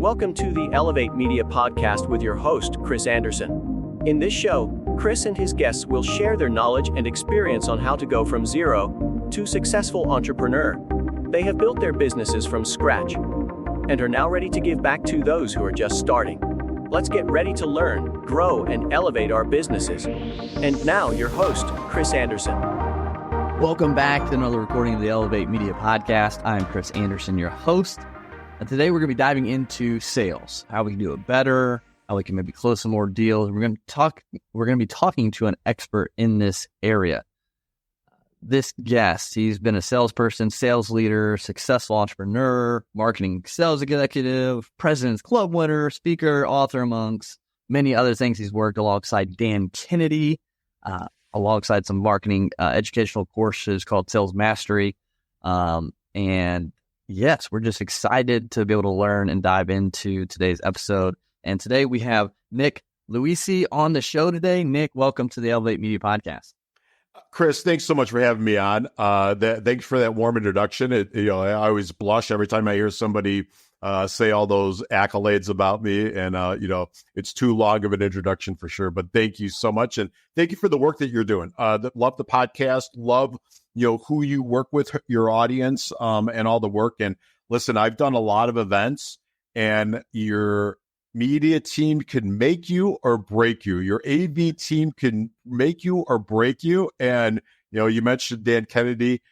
Welcome to the Elevate Media Podcast with your host, Chris Anderson. In this show, Chris and his guests will share their knowledge and experience on how to go from zero to successful entrepreneur. They have built their businesses from scratch and are now ready to give back to those who are just starting. Let's get ready to learn, grow, and elevate our businesses. And now, your host, Chris Anderson. Welcome back to another recording of the Elevate Media Podcast. I'm Chris Anderson, your host. And today we're going to be diving into sales, how we can do it better, how we can maybe close some more deals. We're going to be talking to an expert in this area. This guest, he's been a salesperson, sales leader, successful entrepreneur, marketing sales executive, President's Club winner, speaker, author, amongst many other things. He's worked alongside Dan Kennedy, alongside some marketing educational courses called Sales Mastery. And yes, we're just excited to be able to learn and dive into today's episode. And today we have Nick Loise on the show today. Nick, welcome to the Elevate Media Podcast. Chris, thanks so much for having me on. Thanks for that warm introduction. I always blush every time I hear somebody say all those accolades about me, and it's too long of an introduction for sure. But thank you so much, and thank you for the work that you're doing. Love the podcast. Love who you work with, your audience, and all the work. And listen, I've done a lot of events, and your media team can make you or break you. Your AV team can make you or break you. And, you mentioned Dan Kennedy,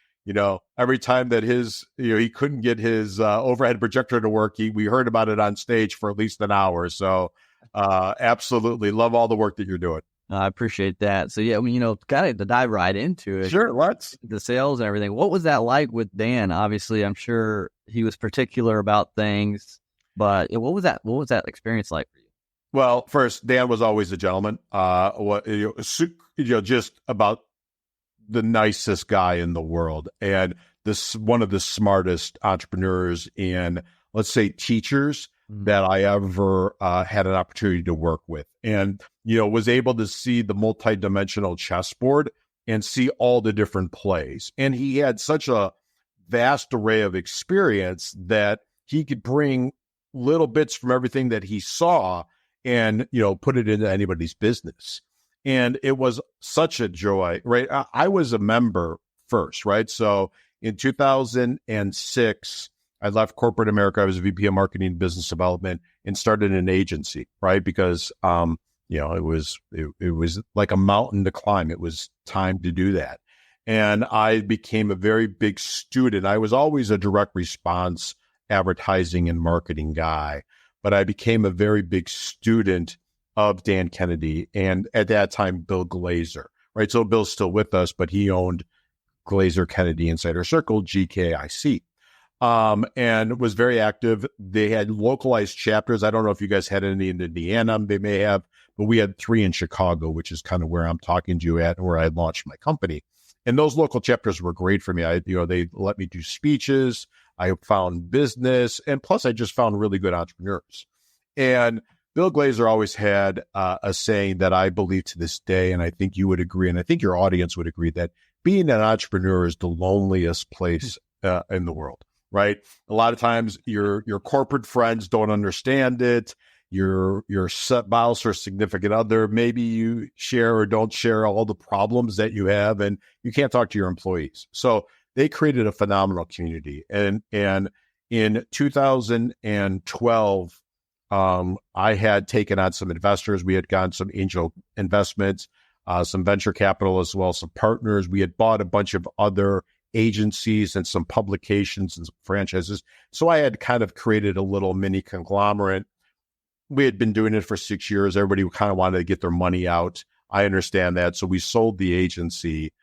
every time that he couldn't get his overhead projector to work, we heard about it on stage for at least an hour. So absolutely love all the work that you're doing. I appreciate that. So yeah, kind of to dive right into it. Sure, let's. The sales and everything. What was that like with Dan? Obviously, I'm sure he was particular about things. But what was that experience like for you? Well, first, Dan was always a gentleman. Just about the nicest guy in the world, and one of the smartest entrepreneurs and, let's say, teachers that I ever had an opportunity to work with, and was able to see the multidimensional chessboard and see all the different plays. And he had such a vast array of experience that he could bring little bits from everything that he saw and, put it into anybody's business. And it was such a joy, right? I was a member first, right? So in 2006, I left corporate America. I was a VP of marketing and business development and started an agency, right? Because, it was like a mountain to climb. It was time to do that. And I became a very big student. I was always a direct response advertising and marketing guy, but I became a very big student of Dan Kennedy and at that time, Bill Glazer, right? So Bill's still with us, but he owned Glazer Kennedy Insider Circle, GKIC, and was very active. They had localized chapters. I don't know if you guys had any in Indiana, they may have, but we had 3 in Chicago, which is kind of where I'm talking to you at, where I launched my company. And those local chapters were great for me. They let me do speeches. I found business, and plus I just found really good entrepreneurs. And Bill Glazer always had a saying that I believe to this day, and I think you would agree, and I think your audience would agree, that being an entrepreneur is the loneliest place in the world, right? A lot of times your corporate friends don't understand it. Your spouse or significant other, maybe you share or don't share all the problems that you have, and you can't talk to your employees. So they created a phenomenal community. And in 2012, I had taken on some investors. We had gotten some angel investments, some venture capital as well, some partners. We had bought a bunch of other agencies and some publications and some franchises. So I had kind of created a little mini conglomerate. We had been doing it for 6 years. Everybody kind of wanted to get their money out. I understand that. So we sold the agency.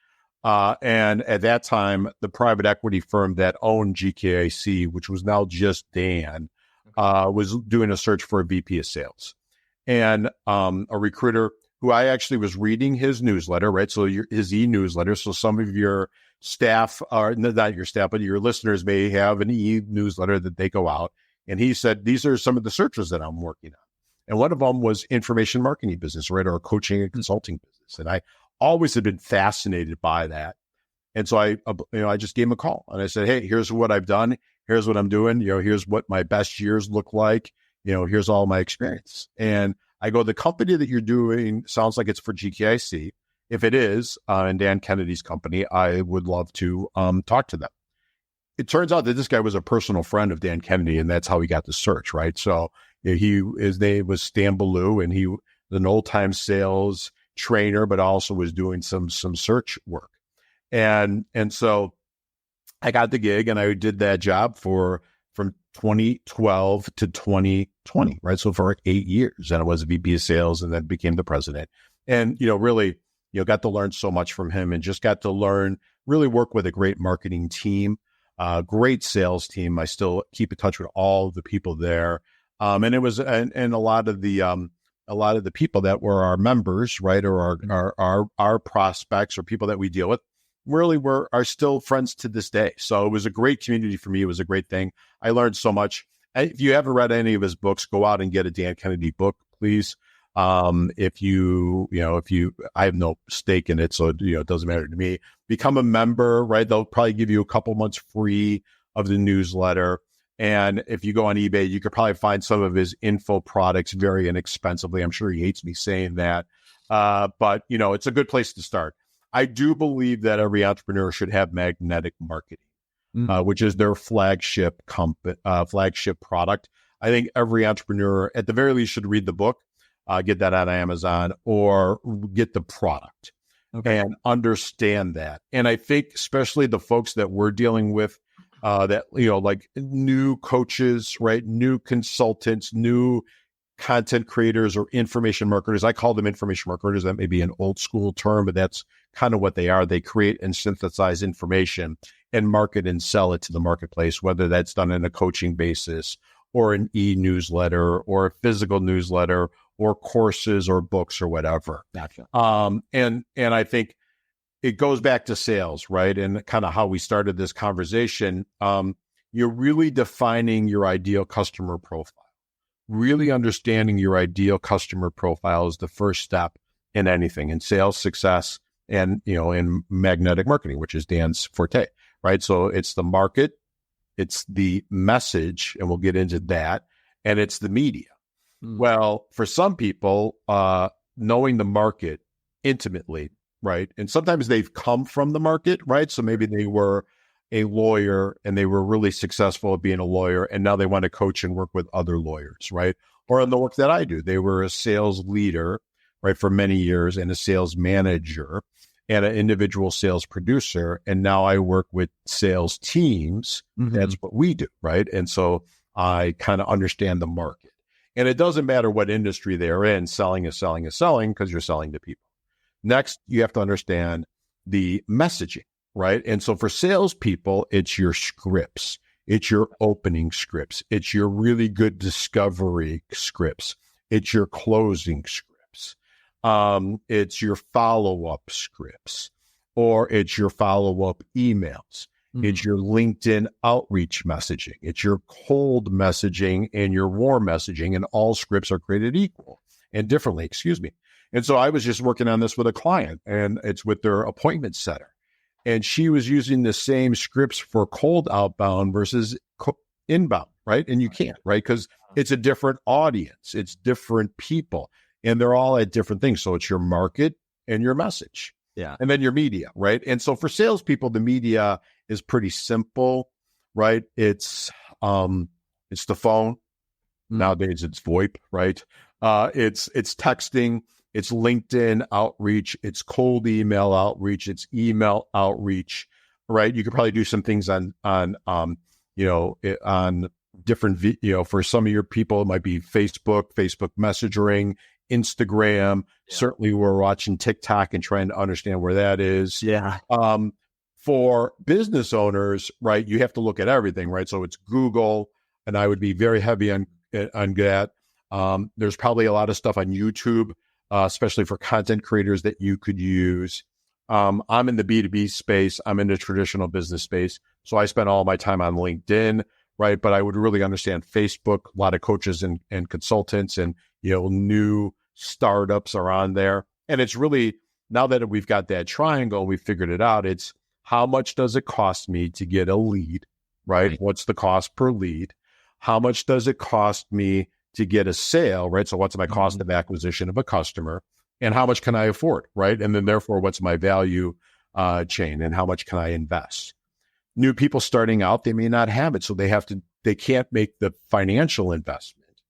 And at that time, the private equity firm that owned GKIC, which was now just Dan, was doing a search for a VP of sales. And a recruiter who I actually was reading his newsletter, right? So his e-newsletter. So some of your staff, are not your staff, but your listeners may have an e-newsletter that they go out. And he said, these are some of the searches that I'm working on. And one of them was information marketing business, right? Or coaching and consulting business. And I always had been fascinated by that. And so I just gave him a call and I said, hey, here's what I've done. Here's what I'm doing. Here's what my best years look like. here's all my experience. And I go, the company that you're doing sounds like it's for GKIC. If it is, and Dan Kennedy's company, I would love to talk to them. It turns out that this guy was a personal friend of Dan Kennedy, and that's how he got the search, right? So his name was Stan Ballou, and he was an old-time sales trainer, but also was doing some search work. And so I got the gig, and I did that job from 2012 to 2020, right? So for 8 years, and I was a VP of sales, and then became the president. And really, got to learn so much from him, and just got to learn, really work with a great marketing team. Great sales team. I still keep in touch with all of the people there. And it was, and a lot of the people that were our members, right, or our prospects or people that we deal with, really are still friends to this day. So it was a great community for me. It was a great thing. I learned so much. If you haven't read any of his books, go out and get a Dan Kennedy book, please. If I have no stake in it, so it doesn't matter to me. Become a member, right? They'll probably give you a couple months free of the newsletter. And if you go on eBay, you could probably find some of his info products very inexpensively. I'm sure he hates me saying that. But it's a good place to start. I do believe that every entrepreneur should have magnetic marketing, which is their flagship product. I think every entrepreneur, at the very least, should read the book. Get that on Amazon, or get the product and understand that. And I think especially the folks that we're dealing with, that, like new coaches, right? New consultants, new content creators or information marketers. I call them information marketers. That may be an old school term, but that's kind of what they are. They create and synthesize information and market and sell it to the marketplace, whether that's done in a coaching basis or an e-newsletter or a physical newsletter or courses or books or whatever. Gotcha. And I think it goes back to sales, right? And kind of how we started this conversation. You're really defining your ideal customer profile. Really understanding your ideal customer profile is the first step in anything, in sales success and, in magnetic marketing, which is Dan's forte, right? So it's the market, it's the message, and we'll get into that, and it's the media. Well, for some people, knowing the market intimately, right? And sometimes they've come from the market, right? So maybe they were a lawyer and they were really successful at being a lawyer, and now they want to coach and work with other lawyers, right? Or in the work that I do, they were a sales leader, right, for many years, and a sales manager and an individual sales producer. And now I work with sales teams. That's what we do, right? And so I kind of understand the market. And it doesn't matter what industry they're in, selling is selling is selling, because you're selling to people. Next, you have to understand the messaging, right? And so for salespeople, it's your scripts, it's your opening scripts, it's your really good discovery scripts, it's your closing scripts, it's your follow-up scripts, or it's your follow-up emails. It's your LinkedIn outreach messaging. It's your cold messaging and your warm messaging, and all scripts are created equal and differently, And so I was just working on this with a client, and it's with their appointment setter. And she was using the same scripts for cold outbound versus inbound, right? And you can't, right? Because it's a different audience. It's different people, and they're all at different things. So it's your market and your message. Yeah. And then your media, right? And so for salespeople, the media is pretty simple, right? It's the phone. Nowadays it's VoIP, right? It's texting, it's LinkedIn outreach, it's cold email outreach, it's email outreach, right? You could probably do some things on different, for some of your people, it might be Facebook messaging, Instagram. Certainly we're watching TikTok and trying to understand where that is. For business owners, right, you have to look at everything, right? So it's Google, and I would be very heavy on that. There's probably a lot of stuff on YouTube, especially for content creators, that you could use. I'm in the B2B space. I'm in the traditional business space. So I spend all my time on LinkedIn, right? But I would really understand Facebook. A lot of coaches and consultants and, new startups are on there. And it's really, now that we've got that triangle, we figured it out. It's how much does it cost me to get a lead, right? What's the cost per lead? How much does it cost me to get a sale, right? So what's my cost of acquisition of a customer, and how much can I afford, right? And then therefore, what's my value chain, and how much can I invest? New people starting out, they may not have it, so they can't make the financial investment,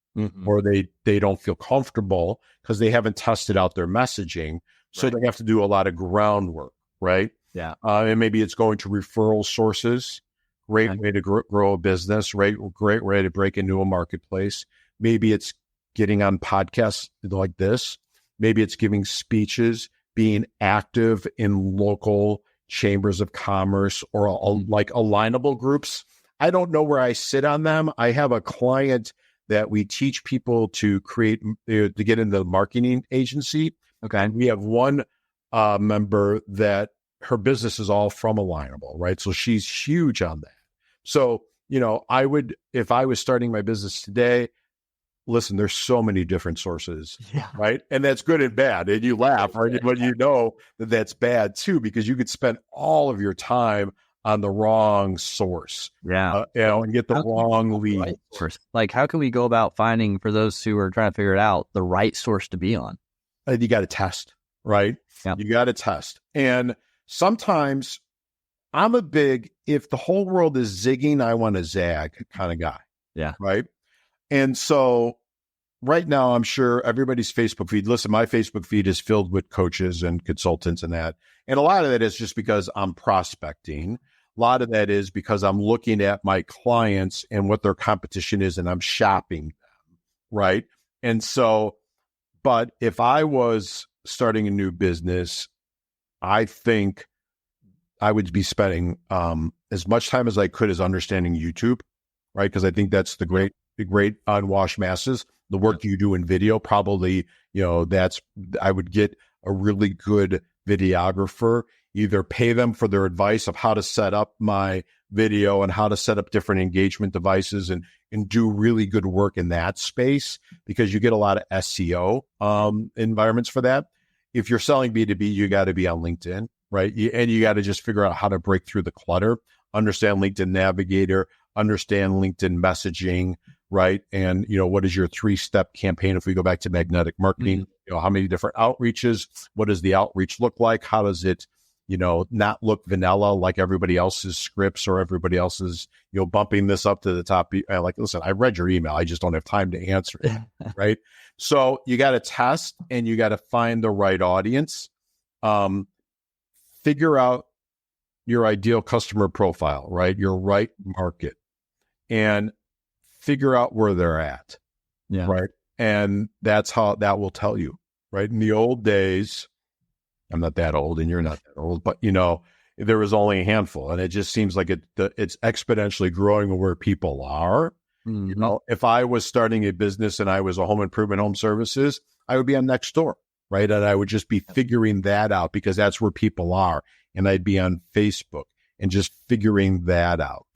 or they don't feel comfortable because they haven't tested out their messaging. So they have to do a lot of groundwork, right? Yeah. And maybe it's going to referral sources. Great way to grow a business, right? Great way to break into a marketplace. Maybe it's getting on podcasts like this. Maybe it's giving speeches, being active in local chambers of commerce or like alignable groups. I don't know where I sit on them. I have a client that we teach people to create, to get into the marketing agency. Okay. We have one member that her business is all from alignable, right? So she's huge on that. So, I would, if I was starting my business today, listen, there's so many different sources, right? And that's good and bad. And you laugh, right? But you know that that's bad too, because you could spend all of your time on the wrong source. Yeah. And get the wrong lead. Right source. Like, how can we go about finding, for those who are trying to figure it out, the right source to be on? You got to test, right? Yeah. You got to test. And sometimes I'm if the whole world is zigging, I want to zag kind of guy. Yeah. Right. And so right now, I'm sure everybody's Facebook feed, listen, my Facebook feed is filled with coaches and consultants and that. And a lot of that is just because I'm prospecting. A lot of that is because I'm looking at my clients and what their competition is, and I'm shopping them. Right. And so, but if I was starting a new business, I think I would be spending as much time as I could as understanding YouTube, right? Because I think that's the great unwashed masses. The work you do in video, probably, I would get a really good videographer, either pay them for their advice of how to set up my video and how to set up different engagement devices and do really good work in that space, because you get a lot of SEO environments for that. If you're selling B2B, you got to be on LinkedIn, right? And you got to just figure out how to break through the clutter, understand LinkedIn Navigator, understand LinkedIn messaging, right? And, what is your 3-step campaign? If we go back to magnetic marketing, how many different outreaches? What does the outreach look like? How does it, not look vanilla like everybody else's scripts or everybody else's, bumping this up to the top? Like, listen, I read your email. I just don't have time to answer it, right? So you got to test and you got to find the right audience. Figure out your ideal customer profile, right? Your right market, and figure out where they're at. Yeah. Right. And that's how that will tell you, right? In the old days, I'm not that old and you're not that old, but there was only a handful, and it just seems like it's exponentially growing where people are. Mm-hmm. If I was starting a business and I was a home improvement, home services, I would be on Nextdoor, right? And I would just be figuring that out because that's where people are. And I'd be on Facebook and just figuring that out.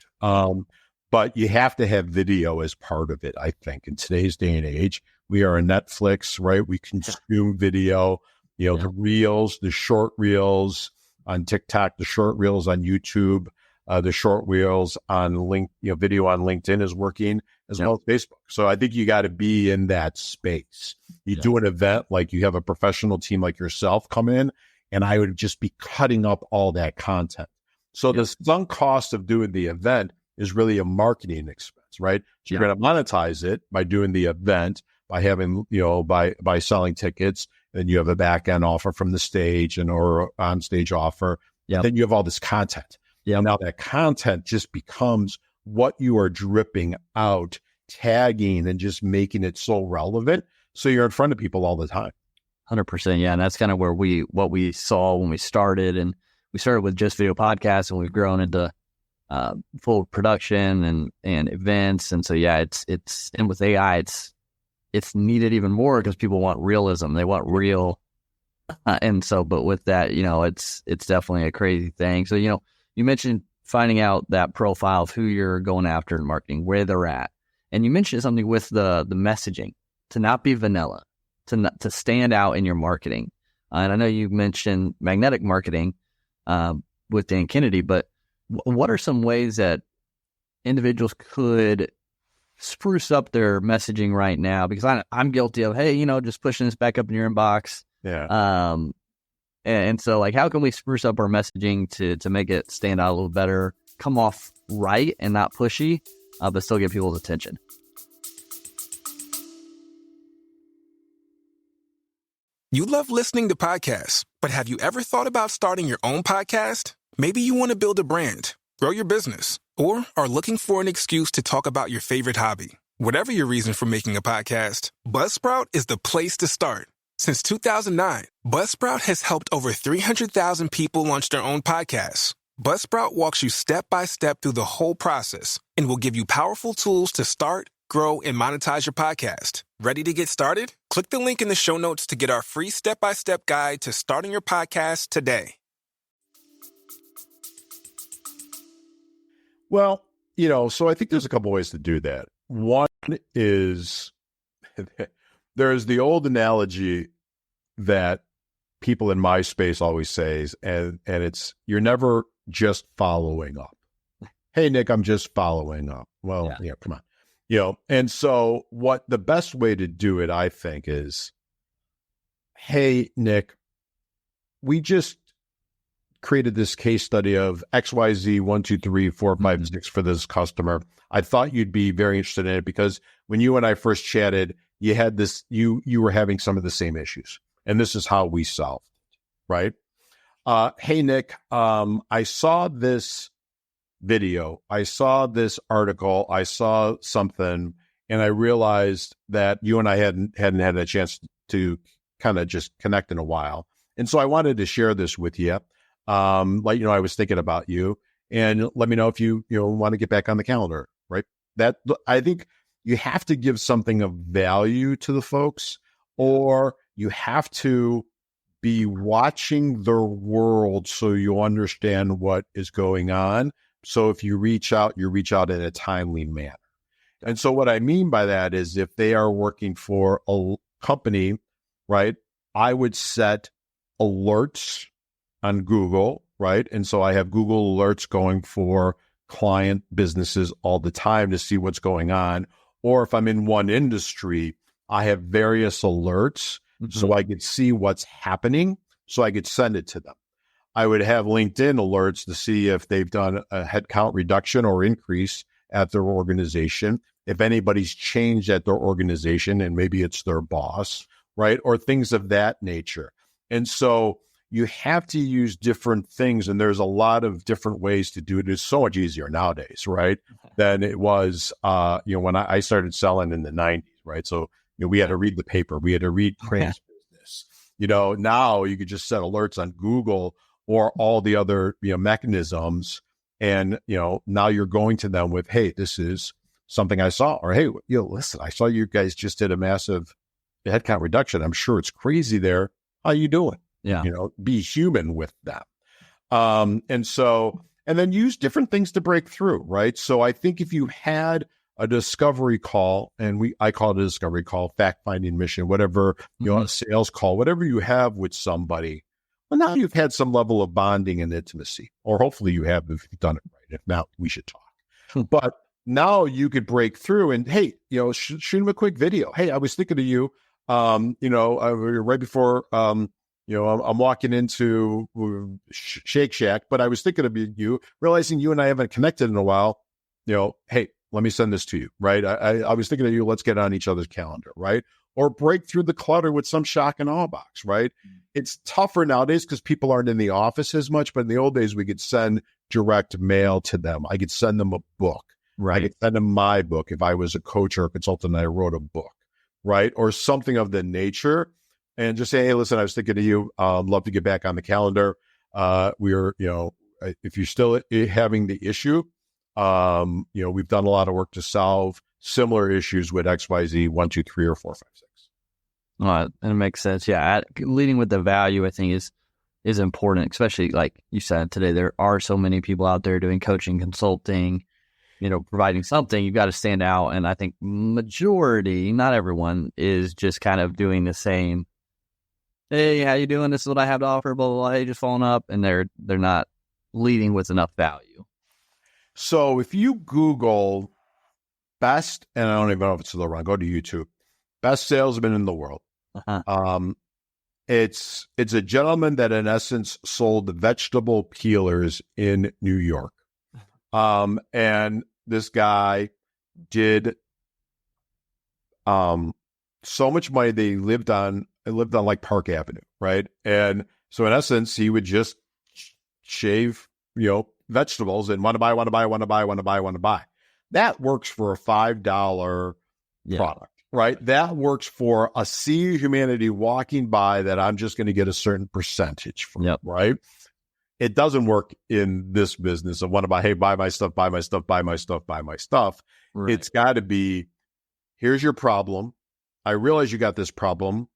But you have to have video as part of it, I think. In today's day and age, we are a Netflix, right? We consume video, the reels, the short reels on TikTok, the short reels on YouTube, the short reels on video on LinkedIn is working as well as Facebook. So I think you got to be in that space. You do an event, like you have a professional team like yourself come in, and I would just be cutting up all that content. So the sunk cost of doing the event is really a marketing expense, right? So you're going to monetize it by doing the event, by having, by selling tickets. Then you have a back end offer from the stage or on stage offer. Then you have all this content. Now that content just becomes what you are dripping out, tagging, and just making it so relevant. So you're in front of people all the time. 100%. Yeah. And that's kind of where what we saw when we started. And we started with just video podcasts, and we've grown into full production and events. And so, it's and with AI, it's needed even more because people want realism. They want real. And so, but with that, it's definitely a crazy thing. So, you mentioned finding out that profile of who you're going after in marketing, where they're at. And you mentioned something with the messaging, to not be vanilla, to stand out in your marketing. And I know you mentioned magnetic marketing with Dan Kennedy, but what are some ways that individuals could spruce up their messaging right now? Because I'm guilty of, hey, just pushing this back up in your inbox. Yeah. And so like, how can we spruce up our messaging to make it stand out a little better, come off right and not pushy, but still get people's attention? You love listening to podcasts, but have you ever thought about starting your own podcast? Maybe you want to build a brand, grow your business, or are looking for an excuse to talk about your favorite hobby. Whatever your reason for making a podcast, Buzzsprout is the place to start. Since 2009, Buzzsprout has helped over 300,000 people launch their own podcasts. Buzzsprout walks you step by step through the whole process and will give you powerful tools to start, grow, and monetize your podcast. Ready to get started? Click the link in the show notes to get our free step-by-step guide to starting your podcast today. Well, so I think there's a couple ways to do that. One is there's the old analogy that people in my space always say, and it's, you're never just following up. Hey, Nick, I'm just following up. Well, yeah, come on. And so what the best way to do it, I think, is, hey, Nick, we just created this case study of XYZ 1, 2, 3, 4, 5, 6 for this customer. I thought you'd be very interested in it because when you and I first chatted, you had this, you were having some of the same issues, and this is how we solved it, right? Hey, Nick, I saw this video, I saw this article, I saw something, and I realized that you and I hadn't had a chance to kind of just connect in a while. And so I wanted to share this with you. I was thinking about you, and let me know if you want to get back on the calendar, right? That, I think you have to give something of value to the folks, or you have to be watching their world so you understand what is going on. So if you reach out in a timely manner. And so what I mean by that is, if they are working for a company, right, I would set alerts on Google, right? And so I have Google alerts going for client businesses all the time to see what's going on. Or if I'm in one industry, I have various alerts so I could see what's happening, so I could send it to them. I would have LinkedIn alerts to see if they've done a headcount reduction or increase at their organization, if anybody's changed at their organization and maybe it's their boss, right? Or things of that nature. And so you have to use different things, and there's a lot of different ways to do it. It's so much easier nowadays, right? Than it was, when I started selling in the 90s, right? So, we had to read the paper. We had to read Crane's business. Now you could just set alerts on Google or all the other, mechanisms. And, now you're going to them with, hey, this is something I saw, or, hey, listen, I saw you guys just did a massive headcount reduction. I'm sure it's crazy there. How you doing? Yeah. Be human with them. And then use different things to break through, right? So I think if you had a discovery call, and I call it a discovery call, fact-finding mission, whatever, a sales call, whatever you have with somebody, well, now you've had some level of bonding and intimacy, or hopefully you have if you've done it right. If not, we should talk. But now you could break through and, hey, shoot him a quick video. Hey, I was thinking of you, right before, I'm walking into Shake Shack, but I was thinking of you, realizing you and I haven't connected in a while. Hey, let me send this to you, right? I was thinking of you. Let's get on each other's calendar, right? Or break through the clutter with some shock and awe box, right? It's tougher nowadays because people aren't in the office as much, but in the old days, we could send direct mail to them. I could send them a book. Right. I could send them my book. If I was a coach or a consultant, I wrote a book, right? Or something of the nature, and just say, hey, listen, I was thinking of you. Love to get back on the calendar. We're, if you're still having the issue, we've done a lot of work to solve similar issues with XYZ 1, 2, 3, or 4, 5, 6. And it makes sense. Yeah. Leading with the value, I think, is important, especially like you said today. There are so many people out there doing coaching, consulting, providing something. You've got to stand out. And I think majority, not everyone, is just kind of doing the same. Hey, how you doing? This is what I have to offer, blah, blah, blah. Hey, just following up. And they're not leading with enough value. So if you Google best, and I don't even know if it's still around, go to YouTube, best salesman in the world. It's a gentleman that in essence sold vegetable peelers in New York. And this guy did so much money. They lived on like Park Avenue, right? And so in essence, he would just shave, vegetables and want to buy. That works for a $5 product, right? That works for a sea of humanity walking by that I'm just going to get a certain percentage from, right? It doesn't work in this business of want to buy, hey, buy my stuff. Right. It's got to be, here's your problem. I realize you got this problem.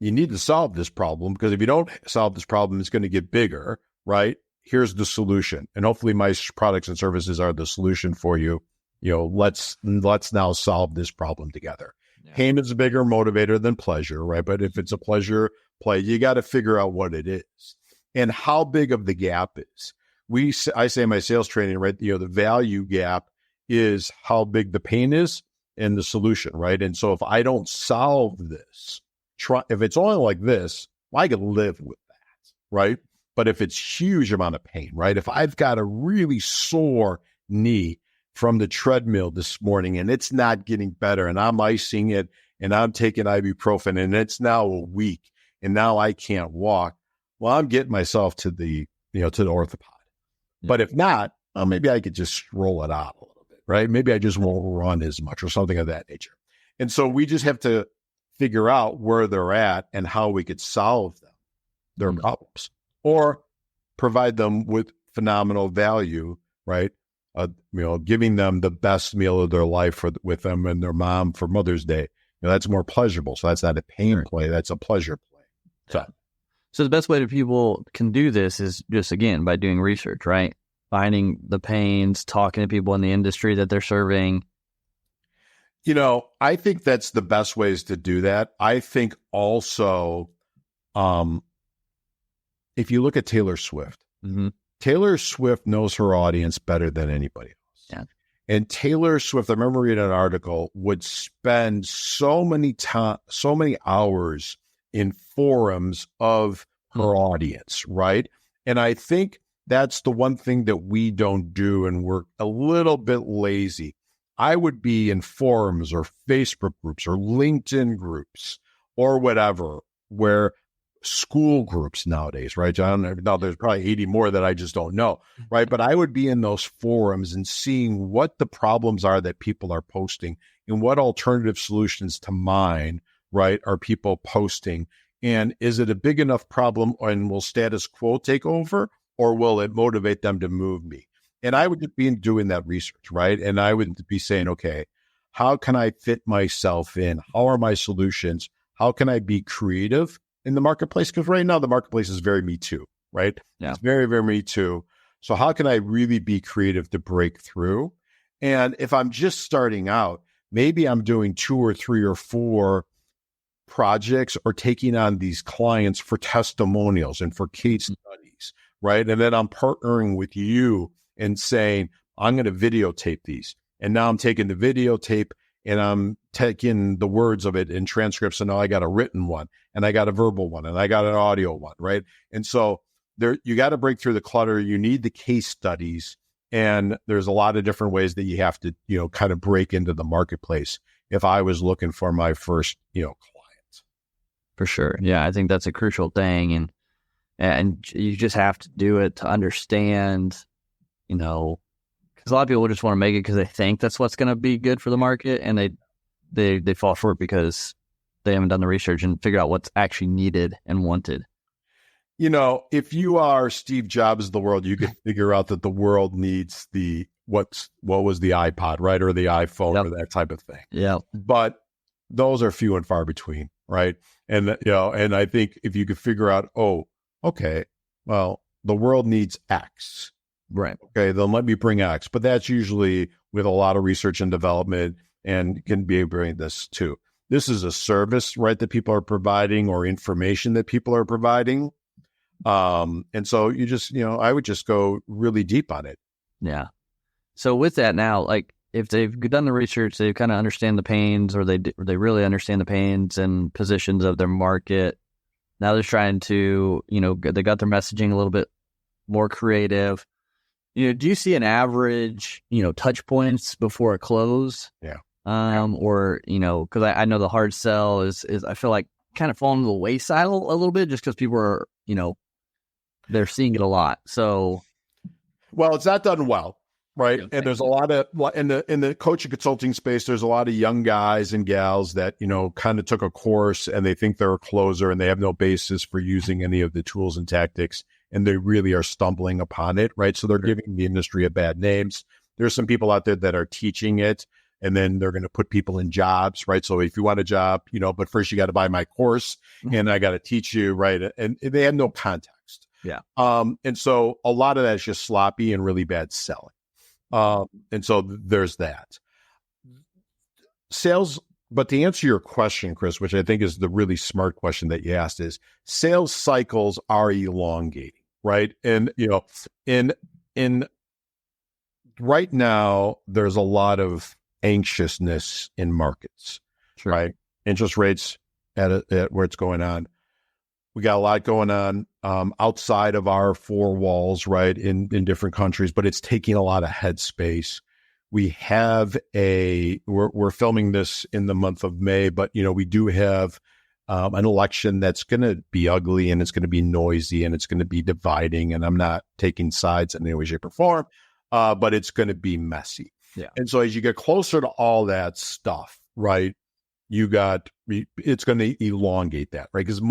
You need to solve this problem, because if you don't solve this problem, it's going to get bigger, right? Here's the solution. And hopefully my products and services are the solution for you. Let's now solve this problem together. Yeah. Pain is a bigger motivator than pleasure, right? But if it's a pleasure play, you got to figure out what it is and how big of the gap is. I say in my sales training, right? The value gap is how big the pain is and the solution, right? And so if I don't solve this, if it's only like this, well, I can live with that, right? But if it's huge amount of pain, right? If I've got a really sore knee from the treadmill this morning and it's not getting better and I'm icing it and I'm taking ibuprofen and it's now a week and now I can't walk, well, I'm getting myself to the orthopod. Yeah. But if not, well, maybe I could just roll it out a little bit, right? Maybe I just won't run as much or something of that nature. And so we just have to figure out where they're at and how we could solve their problems, or provide them with phenomenal value, right? Giving them the best meal of their life with them and their mom for Mother's Day. That's more pleasurable. So that's not a pain play. That's a pleasure play. So the best way that people can do this is just, again, by doing research, right? Finding the pains, talking to people in the industry that they're serving. I think that's the best ways to do that. I think also, if you look at Taylor Swift, Taylor Swift knows her audience better than anybody else. Yeah. And Taylor Swift, I remember reading an article, would spend so many hours in forums of her audience, right? And I think that's the one thing that we don't do, and we're a little bit lazy. I would be in forums or Facebook groups or LinkedIn groups or whatever, where school groups nowadays, right, John? Now there's probably 80 more that I just don't know, right? But I would be in those forums and seeing what the problems are that people are posting and what alternative solutions to mine, right, are people posting. And is it a big enough problem, and will status quo take over, or will it motivate them to move me? And I would be doing that research, right? And I would be saying, okay, how can I fit myself in? How are my solutions? How can I be creative in the marketplace? Because right now the marketplace is very me too, right? Yeah. It's very, very me too. So how can I really be creative to break through? And if I'm just starting out, maybe I'm doing 2 or 3 or 4 projects or taking on these clients for testimonials and for case studies, right? And then I'm partnering with you and saying, I'm going to videotape these. And now I'm taking the videotape and I'm taking the words of it in transcripts. And now I got a written one, and I got a verbal one, and I got an audio one, right? And so you got to break through the clutter. You need the case studies. And there's a lot of different ways that you have to, kind of break into the marketplace if I was looking for my first, client. For sure. Yeah, I think that's a crucial thing. And you just have to do it to understand, because a lot of people just want to make it because they think that's what's going to be good for the market, and they fall short because they haven't done the research and figured out what's actually needed and wanted. If you are Steve Jobs of the world, you could figure out that the world needs what was the iPod, right? Or the iPhone, or that type of thing. Yeah. But those are few and far between, right? And, and I think if you could figure out, okay, well, the world needs X. Right. Okay, then let me bring X. But that's usually with a lot of research and development, and can be bringing this too. This is a service, right, that people are providing, or information that people are providing. And so you just, I would just go really deep on it. Yeah. So with that now, like, if they've done the research, they kind of understand the pains, or they really understand the pains and positions of their market. Now they're trying to, they got their messaging a little bit more creative. Do you see an average, touch points before a close? Yeah. Or, because I know the hard sell is I feel like kind of falling to the wayside a little bit, just because people are, they're seeing it a lot. So, well, it's not done well, right? Okay. And there's a lot of in the coaching consulting space. There's a lot of young guys and gals that kind of took a course and they think they're a closer and they have no basis for using any of the tools and tactics, and they really are stumbling upon it, right? So they're giving the industry a bad names. There's some people out there that are teaching it, and then they're going to put people in jobs, right? So if you want a job, but first you got to buy my course and I got to teach you, right? And they have no context. Yeah. And so a lot of that is just sloppy and really bad selling. And so there's that. Sales, but to answer your question, Chris, which I think is the really smart question that you asked, is sales cycles are elongating, right? And, in right now, there's a lot of anxiousness in markets, Sure. right? Interest rates at where it's going on. We got a lot going on outside of our four walls, right, in different countries, but it's taking a lot of headspace. We have we're filming this in the month of May, but, we do have an election that's going to be ugly, and it's going to be noisy, and it's going to be dividing, and I'm not taking sides in any way, shape, or form, but it's going to be messy. Yeah. And so as you get closer to all that stuff, right, it's going to elongate that, right? Because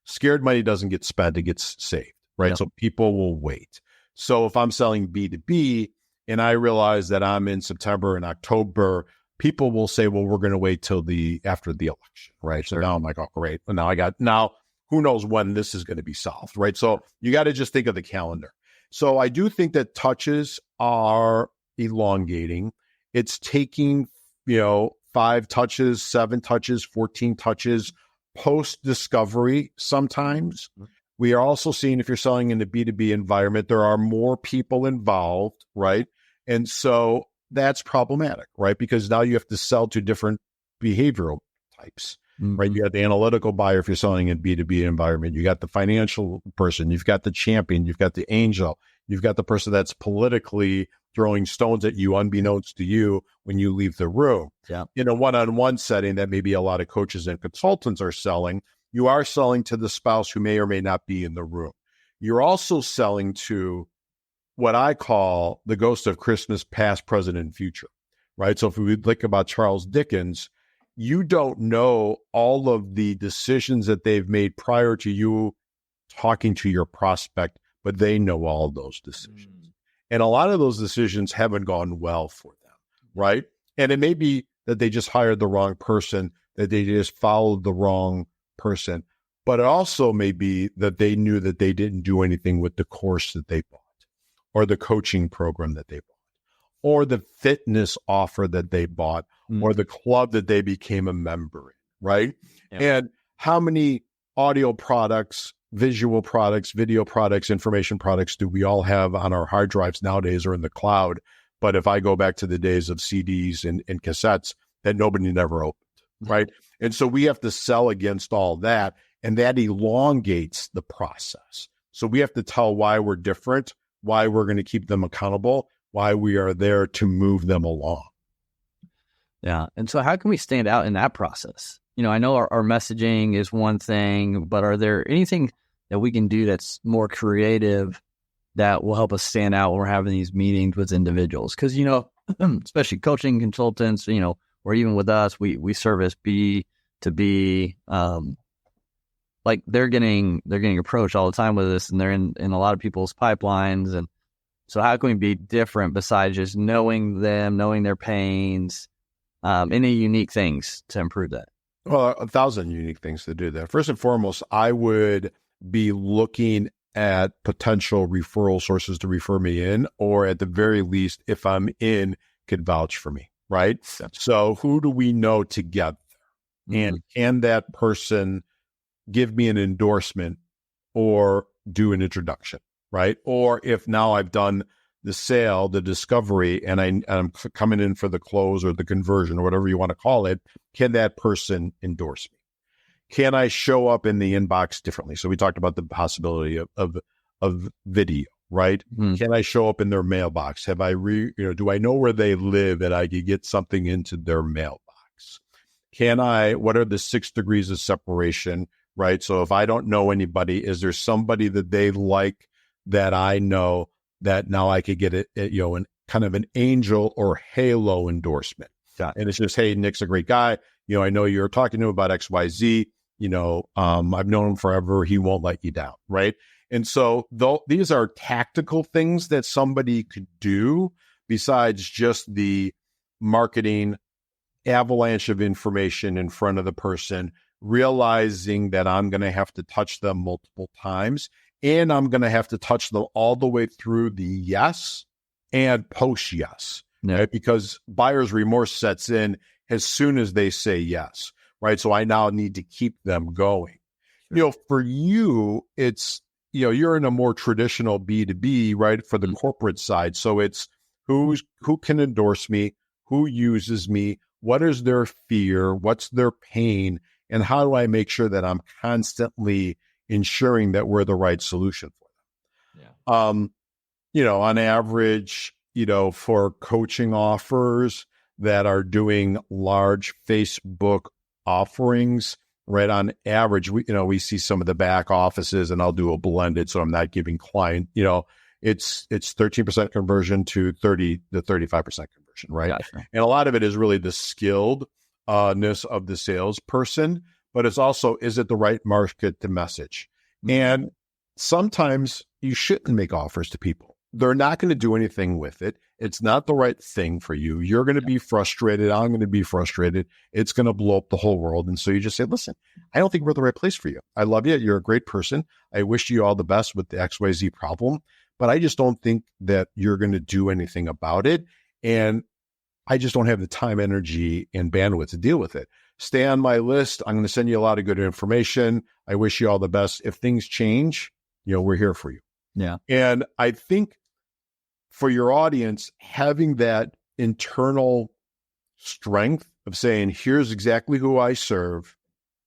scared money doesn't get spent, it gets saved, right? Yep. So people will wait. So if I'm selling B2B and I realize that I'm in September and October, people will say, well, we're going to wait till after the election, right? Sure. So now I'm like, oh, great. And now who knows when this is going to be solved, right? So you got to just think of the calendar. So I do think that touches are elongating. It's taking, 5 touches, 7 touches, 14 touches post-discovery sometimes. We are also seeing, if you're selling in the B2B environment, there are more people involved, right? And so that's problematic, right? Because now you have to sell to different behavioral types, right? You got the analytical buyer if you're selling in B2B environment. You got the financial person. You've got the champion. You've got the angel. You've got the person that's politically throwing stones at you unbeknownst to you when you leave the room. Yeah. In a one-on-one setting that maybe a lot of coaches and consultants are selling, you are selling to the spouse who may or may not be in the room. You're also selling to what I call the ghost of Christmas past, present, and future, right? So if we think about Charles Dickens, you don't know all of the decisions that they've made prior to you talking to your prospect, but they know all of those decisions. And a lot of those decisions haven't gone well for them, right? And it may be that they just hired the wrong person, that they just followed the wrong person, but it also may be that they knew that they didn't do anything with the course that they bought, or the coaching program that they bought, or the fitness offer that they bought, or the club that they became a member in, right? Yeah. And how many audio products, visual products, video products, information products do we all have on our hard drives nowadays or in the cloud? But if I go back to the days of CDs and cassettes that nobody never opened, right? And so we have to sell against all that, and that elongates the process. So we have to tell why we're different, why we're going to keep them accountable, why we are there to move them along. Yeah. And so how can we stand out in that process? I know our messaging is one thing, but are there anything that we can do that's more creative that will help us stand out when we're having these meetings with individuals? Because, especially coaching consultants, or even with us, we service B2B, like they're getting approached all the time with this, and they're in a lot of people's pipelines. And so how can we be different besides just knowing them, knowing their pains, any unique things to improve that? Well, 1,000 unique things to do that. First and foremost, I would be looking at potential referral sources to refer me in, or at the very least, if I'm in, could vouch for me, right? So who do we know together? And can that person give me an endorsement or do an introduction, right? Or if now I've done the sale, the discovery, and I'm coming in for the close or the conversion or whatever you want to call it, can that person endorse me? Can I show up in the inbox differently? So we talked about the possibility of video, right? Mm-hmm. Can I show up in their mailbox? Do I know where they live and I could get something into their mailbox? What are the 6 degrees of separation, right? So if I don't know anybody, is there somebody that they like that I know that now I could get an kind of an angel or halo endorsement? Got it. And it's just, hey, Nick's a great guy. I know you're talking to him about XYZ. I've known him forever. He won't let you down, right? And so these are tactical things that somebody could do besides just the marketing avalanche of information in front of the person, realizing that I'm going to have to touch them multiple times, and I'm going to have to touch them all the way through the yes and post yes, right? Because buyer's remorse sets in as soon as they say yes, right? So I now need to keep them going. Sure. For you, it's, you're in a more traditional B2B, right? For the corporate side. So it's who can endorse me, who uses me, what is their fear, what's their pain, and how do I make sure that I'm constantly ensuring that we're the right solution for them? Yeah. On average, for coaching offers that are doing large Facebook offerings, right? On average, we see some of the back offices, and I'll do a blended, so I'm not giving client, it's 13% conversion to 30 to 35% conversion, right? Gotcha. And a lot of it is really the skilledness of the salesperson, but it's also, is it the right market to message? Mm-hmm. And sometimes you shouldn't make offers to people. They're not going to do anything with it. It's not the right thing for you. You're going to be frustrated. I'm going to be frustrated. It's going to blow up the whole world. And so you just say, listen, I don't think we're the right place for you. I love you. You're a great person. I wish you all the best with the XYZ problem, but I just don't think that you're going to do anything about it. And I just don't have the time, energy, and bandwidth to deal with it. Stay on my list. I'm going to send you a lot of good information. I wish you all the best. If things change, we're here for you. Yeah. And I think for your audience, having that internal strength of saying, here's exactly who I serve.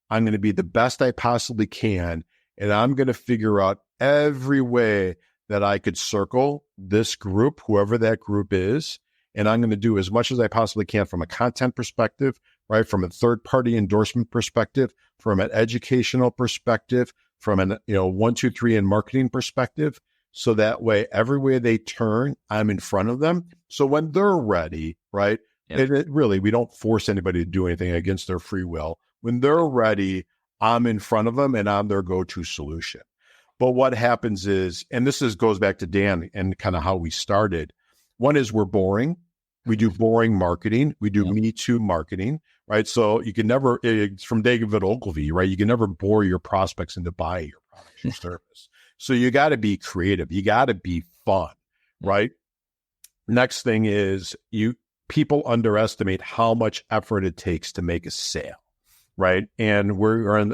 I'm going to be the best I possibly can. And I'm going to figure out every way that I could circle this group, whoever that group is. And I'm going to do as much as I possibly can from a content perspective, right? From a third-party endorsement perspective, from an educational perspective, from an 1, 2, 3 in marketing perspective. So that way, every way they turn, I'm in front of them. So when they're ready, right? Yep. Really, we don't force anybody to do anything against their free will. When they're ready, I'm in front of them and I'm their go-to solution. But what happens is, and goes back to Dan and kind of how we started. One is we're boring. We do boring marketing. We do Me Too marketing, right? So you can never, it's from David Ogilvy, right? You can never bore your prospects into buying your product or service. So you got to be creative. You got to be fun, right? Next thing is people underestimate how much effort it takes to make a sale, right? And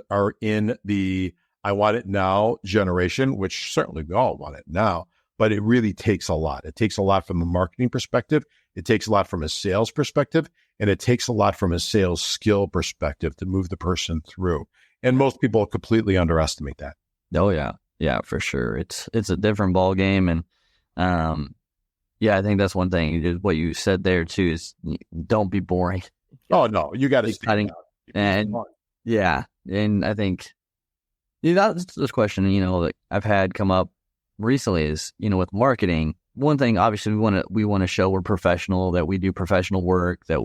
are in the I want it now generation, which certainly we all want it now, but it really takes a lot. It takes a lot from a marketing perspective. It takes a lot from a sales perspective, and it takes a lot from a sales skill perspective to move the person through. And most people completely underestimate that. Oh yeah. Yeah, for sure. It's a different ball game. And I think that's one thing. What you said there too is don't be boring. Oh no, you got to stand out. And and I think that's this question, that I've had come up recently is, with marketing. One thing, obviously, we want to show we're professional, that we do professional work, that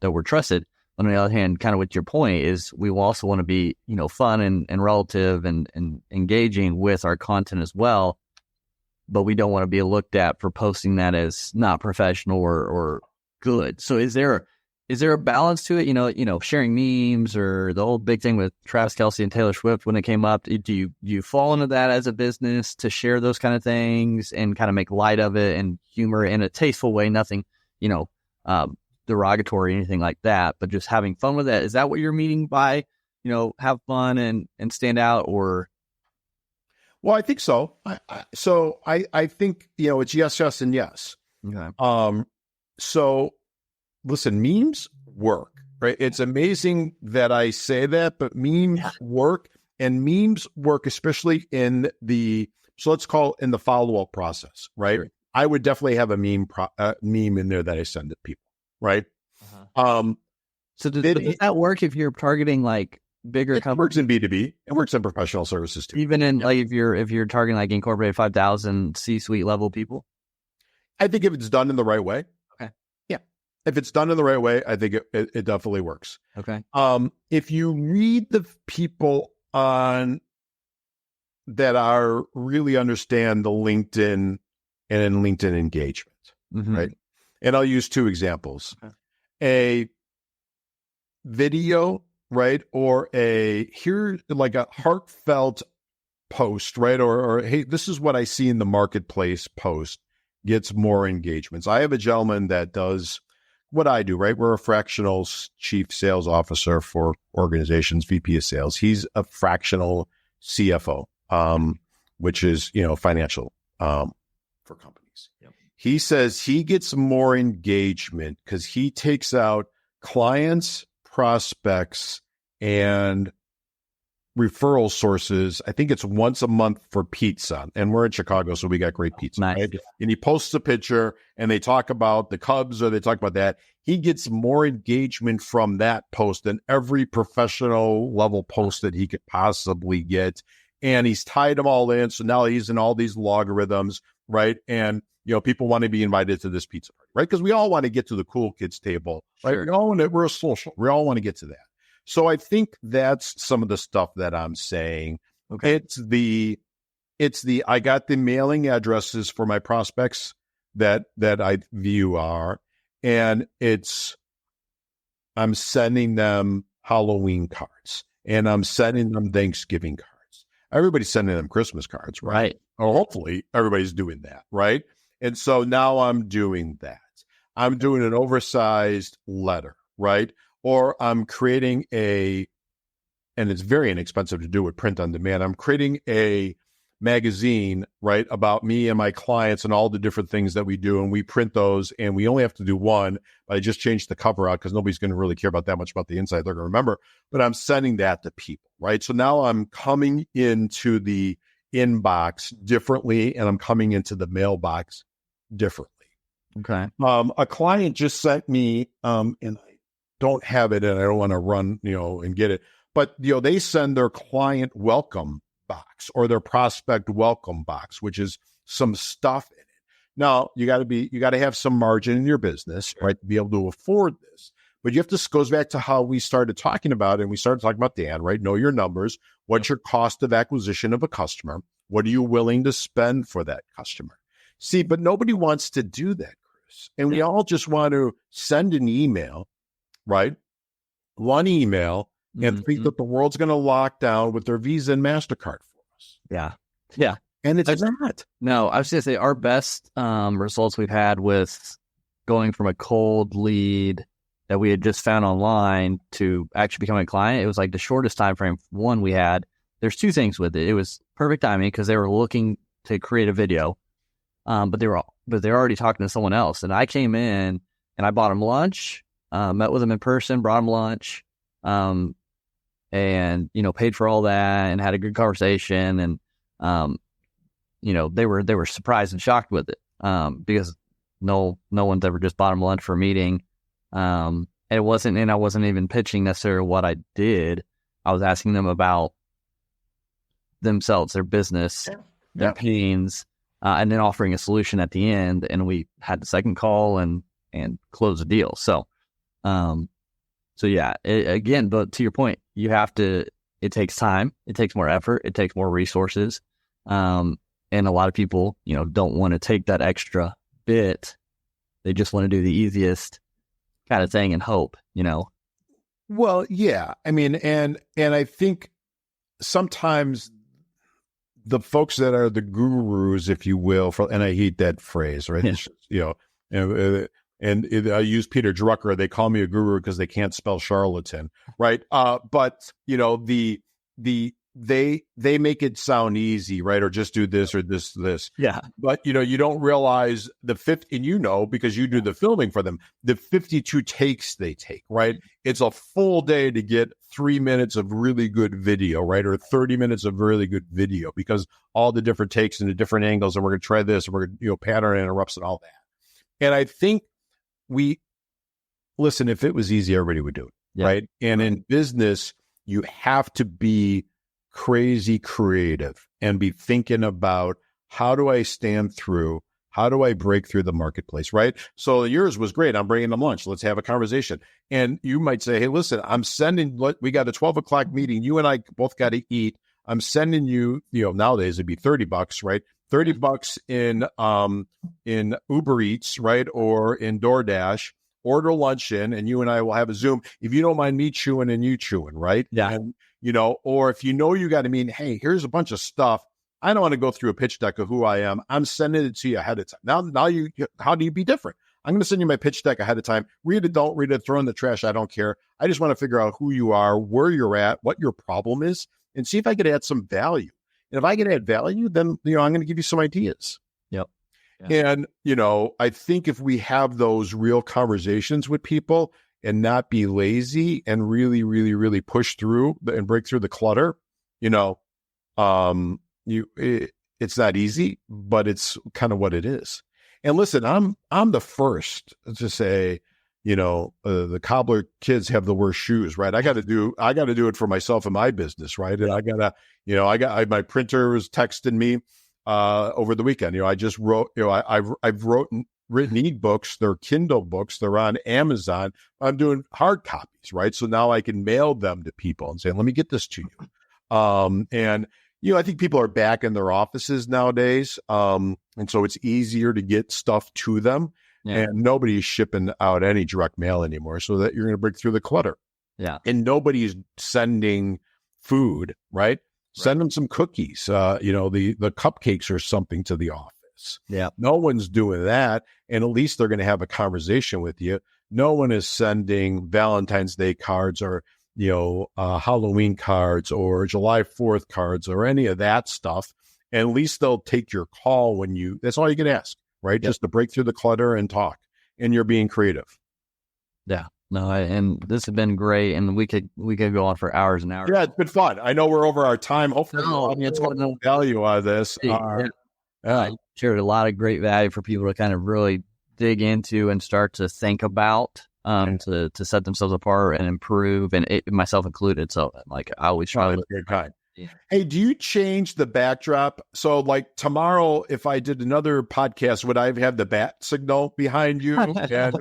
that we're trusted. On the other hand, kind of with your point is we also want to be, fun and relative and engaging with our content as well. But we don't want to be looked at for posting that as not professional or good. So is there a balance to it? Sharing memes or the whole big thing with Travis Kelce and Taylor Swift when it came up. Do you fall into that as a business to share those kind of things and kind of make light of it and humor in a tasteful way? Nothing, derogatory or anything like that, but just having fun with it. Is that what you're meaning by, have fun and stand out? Or Well, I think so. I think, it's yes, yes, and yes. Okay. So listen, memes work, right? It's amazing that I say that, but memes work, and memes work, especially in let's call it in the follow-up process, right? Sure. I would definitely have a meme in there that I send to people, right? Uh-huh. So does that work if you're targeting like bigger it companies? works in B2B. It works in professional services too. Even in like if you're targeting like incorporated 5,000 C-suite level people? I think if it's done in the right way. Okay. Yeah. If it's done in the right way, I think it definitely works. Okay. If you read the people on that are really understand the LinkedIn and LinkedIn engagement, right? And I'll use two examples. Okay. A video, right? Or like a heartfelt post, right? Or hey, this is what I see in the marketplace post gets more engagements. I have a gentleman that does what I do, right? We're a fractional chief sales officer for organizations, VP of sales. He's a fractional CFO, which is, financial for companies. Yep. He says he gets more engagement because he takes out clients, prospects, and referral sources. I think it's once a month for pizza, and we're in Chicago, so we got great pizza. Nice. Right? And he posts a picture and they talk about the Cubs or they talk about that. He gets more engagement from that post than every professional level post that he could possibly get. And he's tied them all in. So now he's in all these logarithms, right? And, people want to be invited to this pizza party, right? Because we all want to get to the cool kids table, right? Sure. We're a social. We all want to get to that. So I think that's some of the stuff that I'm saying. Okay. It's the I got the mailing addresses for my prospects that I view are, and I'm sending them Halloween cards and I'm sending them Thanksgiving cards. Everybody's sending them Christmas cards, right? Or hopefully everybody's doing that, right? And so now I'm doing that. I'm doing an oversized letter, right? Or I'm creating and it's very inexpensive to do with print on demand. I'm creating a magazine, right, about me and my clients and all the different things that we do. And we print those, and we only have to do one, but I just changed the cover out because nobody's going to really care about that much about the inside. They're going to remember, but I'm sending that to people, right? So now I'm coming into the inbox differently, and I'm coming into the mailbox differently. Okay. A client just sent me, and I don't have it, and I don't want to run, and get it. But, they send their client welcome box or their prospect welcome box, which is some stuff in it. Now, you got to have some margin in your business, right, to be able to afford this. But this goes back to how we started talking about it, and we started talking about Dan, right? Know your numbers. What's your cost of acquisition of a customer? What are you willing to spend for that customer? See, but nobody wants to do that, Chris. And we all just want to send an email, right? One email, and think that the world's going to lock down with their Visa and MasterCard for us. Yeah. Yeah. And it's not. No, I was going to say our best results we've had with going from a cold lead that we had just found online to actually becoming a client, it was like the shortest time frame one we had. There's two things with it. It was perfect timing because they were looking to create a video, but they were already talking to someone else. And I came in and I bought them lunch, met with them in person, brought them lunch, and paid for all that and had a good conversation. And they were surprised and shocked with it because no one's ever just bought them lunch for a meeting. And I wasn't even pitching necessarily what I did. I was asking them about themselves, their business, their pains, and then offering a solution at the end. And we had the second call and closed the deal. So yeah, again, but to your point, it takes time, it takes more effort, it takes more resources. And a lot of people, don't want to take that extra bit. They just want to do the easiest kind of thing and hope, Well, yeah. I mean, and I think sometimes the folks that are the gurus, if you will, and I hate that phrase, right? Yeah. I use Peter Drucker. They call me a guru because they can't spell charlatan, right? But the they make it sound easy, right? Or just do this or this. Yeah. But, you don't realize the and because you do the filming for them, the 52 takes they take, right? It's a full day to get 3 minutes of really good video, right? Or 30 minutes of really good video, because all the different takes and the different angles, and we're going to try this, and we're going to, pattern interrupts and all that. And I think listen, if it was easy, everybody would do it, right? And in business, you have to be crazy creative and be thinking about, how do I stand through? How do I break through the marketplace, right? So yours was great. I'm bringing them lunch. Let's have a conversation. And you might say, hey, listen, we got a 12 o'clock meeting. You and I both got to eat. I'm sending you, nowadays it'd be $30, right? $30 in Uber Eats, right? Or in DoorDash. Order lunch in, and you and I will have a Zoom. If you don't mind me chewing and you chewing, right? Yeah. And, or if you got to mean, hey, here's a bunch of stuff. I don't want to go through a pitch deck of who I am. I'm sending it to you ahead of time. Now how do you be different? I'm going to send you my pitch deck ahead of time. Read it, don't read it, throw it in the trash. I don't care. I just want to figure out who you are, where you're at, what your problem is, and see if I could add some value. And if I can add value, then, I'm going to give you some ideas. Yep. Yeah. And, I think if we have those real conversations with people and not be lazy and really, really, really push through and break through the clutter, it's not easy, but it's kind of what it is. And listen, I'm the first to say, the cobbler kids have the worst shoes, right? I got to do it for myself and my business, right? And I gotta, my printer was texting me over the weekend. I just wrote, I've written ebooks. They're Kindle books. They're on Amazon. I'm doing hard copies, right? So now I can mail them to people and say, let me get this to you. And I think people are back in their offices nowadays. And so it's easier to get stuff to them. Yeah. And nobody's shipping out any direct mail anymore, so that you're going to break through the clutter. Yeah. And nobody's sending food, right? Send them some cookies, the cupcakes or something to the office. Yeah. No one's doing that. And at least they're going to have a conversation with you. No one is sending Valentine's Day cards or, Halloween cards or July 4th cards or any of that stuff. And at least they'll take your call that's all you can ask, right? Yep. Just to break through the clutter and talk, and you're being creative. Yeah. No, and this has been great, and we could go on for hours and hours. Yeah, it's been fun. I know we're over our time. Hopefully, it's got no value out of this. Shared a lot of great value for people to kind of really dig into and start to think about, to set themselves apart and improve, and myself included. So, I always try to good kind. Yeah. Hey, do you change the backdrop? So tomorrow, if I did another podcast, would I have the bat signal behind you? And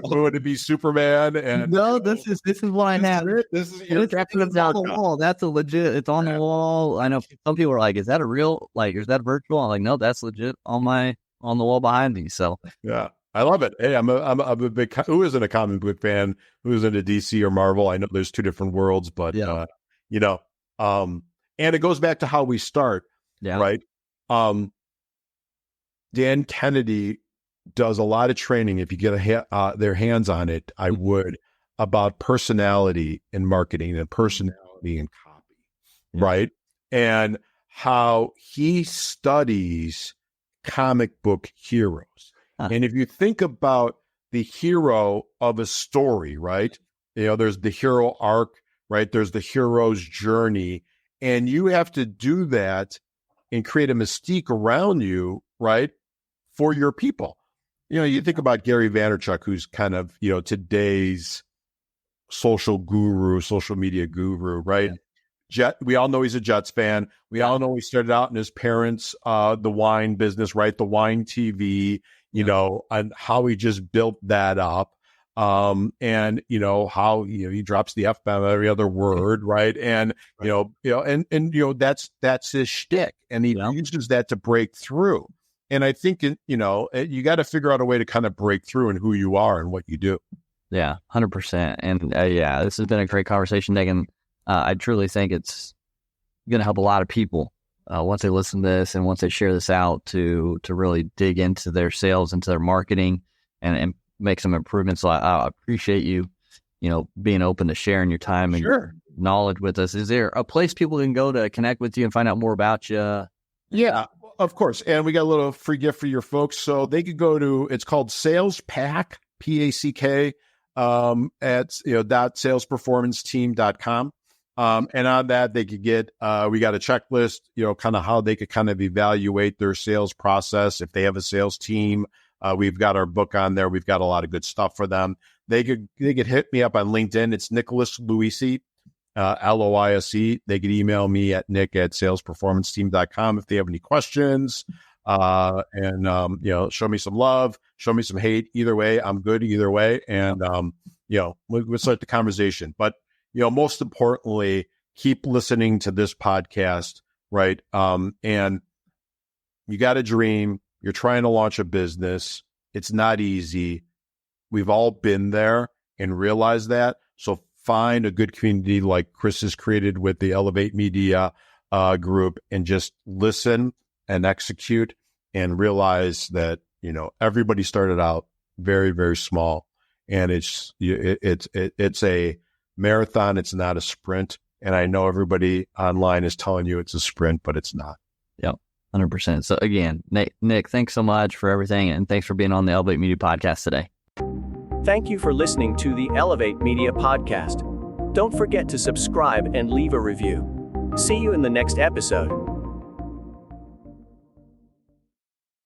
would it be Superman? And no, this is what I have. This is your it's on the wall. That's a legit. It's on the wall. I know some people are like, "Is that a real? Is that virtual?" I'm like, "No, that's legit on the wall behind me." So yeah, I love it. Hey, I'm a big. Who isn't a comic book fan? Who's into DC or Marvel? I know there's two different worlds, but and it goes back to how we start, right? Dan Kennedy does a lot of training. If you get their hands on it, I would, about personality in marketing and personality in copy, right? And how he studies comic book heroes. And if you think about the hero of a story, right? There's the hero arc, right? There's the hero's journey. And you have to do that and create a mystique around you, right, for your people. You think about Gary Vaynerchuk, who's kind of, today's social media guru, right? Yeah. We all know he's a Jets fan. We all know he started out in his parents' the wine business, right? The wine TV, and how he just built that up. And how he drops the F-bomb every other word, right? And that's his shtick, and he uses that to break through. And I think you got to figure out a way to kind of break through in who you are and what you do. Yeah, 100%. And this has been a great conversation, Nick. And I truly think it's going to help a lot of people once they listen to this and once they share this out to really dig into their sales, into their marketing, and make some improvements. So I appreciate you, being open to sharing your time and knowledge with us. Is there a place people can go to connect with you and find out more about you? Yeah, of course. And we got a little free gift for your folks. So they could go to, it's called Sales Pack, PACK, at, .salesperformanceteam.com. And on that, they could get, we got a checklist, kind of how they could kind of evaluate their sales process. If they have a sales team, we've got our book on there. We've got a lot of good stuff for them. They could hit me up on LinkedIn. It's Nick Loise, Loise. They could email me at nick@salesperformanceteam.com if they have any questions. Show me some love, show me some hate. Either way, I'm good either way. And, we'll start the conversation. But, most importantly, keep listening to this podcast, right? And you got a dream. You're trying to launch a business. It's not easy. We've all been there and realized that. So find a good community like Chris has created with the Elevate Media group and just listen and execute and realize that, everybody started out very, very small, and it's a marathon. It's not a sprint. And I know everybody online is telling you it's a sprint, but it's not. Yep. 100%. So again, Nick, thanks so much for everything. And thanks for being on the Elevate Media podcast today. Thank you for listening to the Elevate Media podcast. Don't forget to subscribe and leave a review. See you in the next episode.